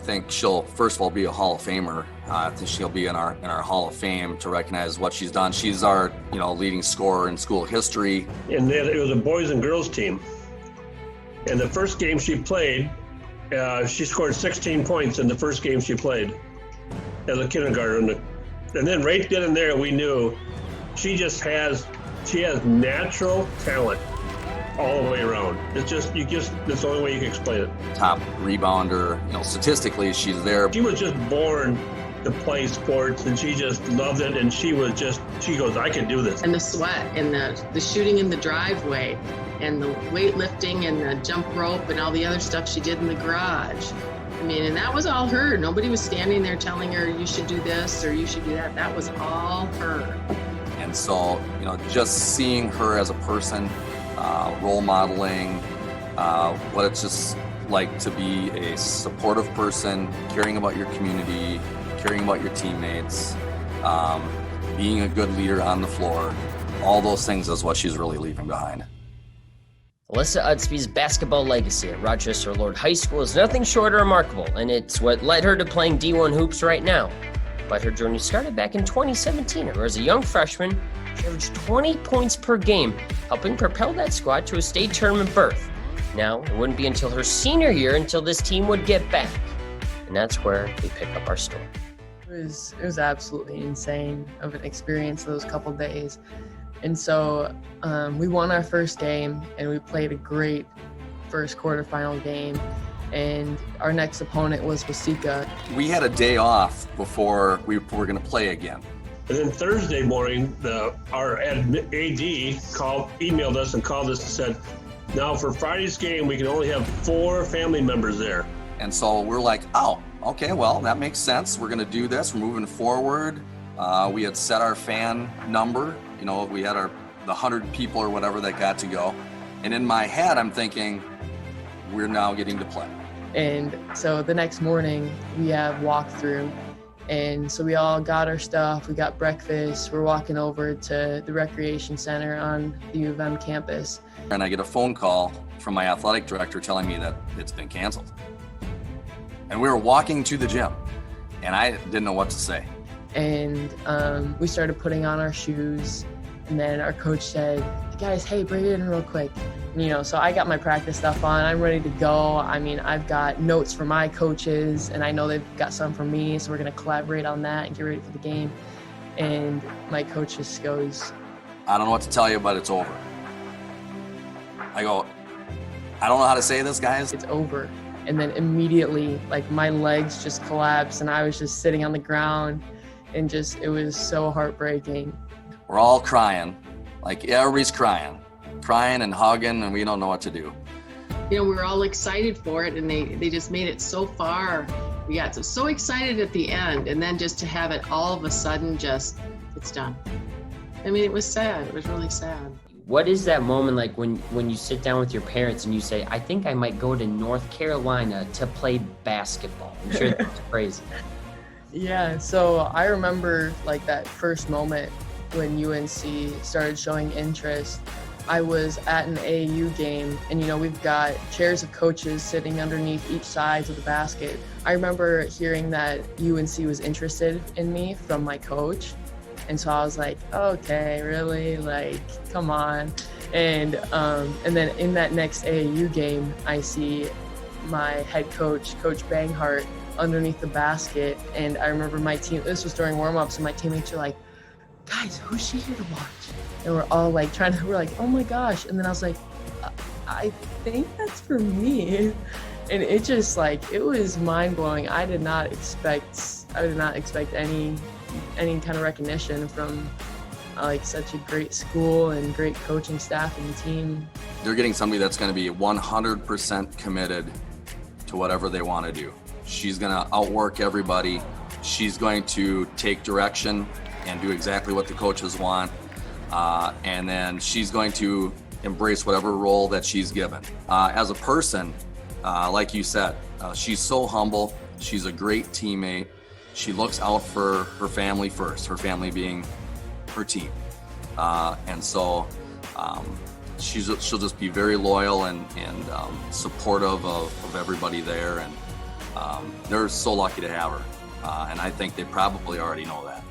think she'll, first of all, be a Hall of Famer. I think she'll be in our Hall of Fame to recognize what she's done. She's our, leading scorer in school history. And then it was a boys and girls team. And the first game she played, she scored 16 points in the first game she played as a kindergartner. And then right then and there, we knew she has natural talent all the way around. That's the only way you can explain it. Top rebounder, statistically, she's there. She was just born to play sports, and she just loved it, and she goes, I can do this. And the sweat, and the shooting in the driveway, and the weightlifting, and the jump rope, and all the other stuff she did in the garage. And that was all her. Nobody was standing there telling her, you should do this, or you should do that. That was all her. And so, just seeing her as a person, role modeling, what it's just like to be a supportive person, caring about your community, caring about your teammates, being a good leader on the floor, all those things is what she's really leaving behind. Alyssa Ustby's basketball legacy at Rochester Lourdes High School is nothing short of remarkable, and it's what led her to playing D1 hoops right now. But her journey started back in 2017, where as a young freshman, she averaged 20 points per game, helping propel that squad to a state tournament berth. Now, it wouldn't be until her senior year until this team would get back. And that's where we pick up our story. It was absolutely insane of an experience those couple days. And so we won our first game, and we played a great first quarterfinal game. And our next opponent was Waseca. We had a day off before we were going to play again. And then Thursday morning, our AD emailed us and called us and said, now for Friday's game, we can only have 4 family members there. And so we're like, oh, okay, well, that makes sense. We're going to do this. We're moving forward. We had set our fan number. We had the 100 people or whatever that got to go. And in my head, I'm thinking, we're now getting to play. And so the next morning, we have walkthrough. And so we all got our stuff, we got breakfast, we're walking over to the recreation center on the U of M campus. And I get a phone call from my athletic director telling me that it's been canceled. And we were walking to the gym, and I didn't know what to say. And we started putting on our shoes, and then our coach said, guys, hey, bring it in real quick. And, so I got my practice stuff on, I'm ready to go. I've got notes for my coaches, and I know they've got some for me, so we're gonna collaborate on that and get ready for the game. And my coach just goes, I don't know what to tell you, but it's over. I go, I don't know how to say this, guys. It's over. And then immediately, my legs just collapsed, and I was just sitting on the ground, and it was so heartbreaking. We're all crying, everybody's crying and hugging, and we don't know what to do. We were all excited for it, and they just made it so far. We got so excited at the end, and then just to have it all of a sudden it's done. It was sad. It was really sad. What is that moment like when you sit down with your parents and you say, I think I might go to North Carolina to play basketball? I'm sure that's crazy. Yeah, so I remember that first moment when UNC started showing interest. I was at an AAU game, and we've got chairs of coaches sitting underneath each side of the basket. I remember hearing that UNC was interested in me from my coach, and so I was like, okay, really? Come on. And then in that next AAU game, I see my head coach, Coach Banghart, underneath the basket, and I remember my team, this was during warm-ups, and my teammates were like, guys, who's she here to watch? And we're all we're like, oh my gosh. And then I was like, I think that's for me. And it just it was mind blowing. I did not expect any kind of recognition from such a great school and great coaching staff and team. They're getting somebody that's going to be 100% committed to whatever they want to do. She's going to outwork everybody. She's going to take direction and do exactly what the coaches want. And then she's going to embrace whatever role that she's given. As a person, like you said, she's so humble. She's a great teammate. She looks out for her family first, her family being her team. And so she'll just be very loyal and supportive of everybody there. they're so lucky to have her. And I think they probably already know that.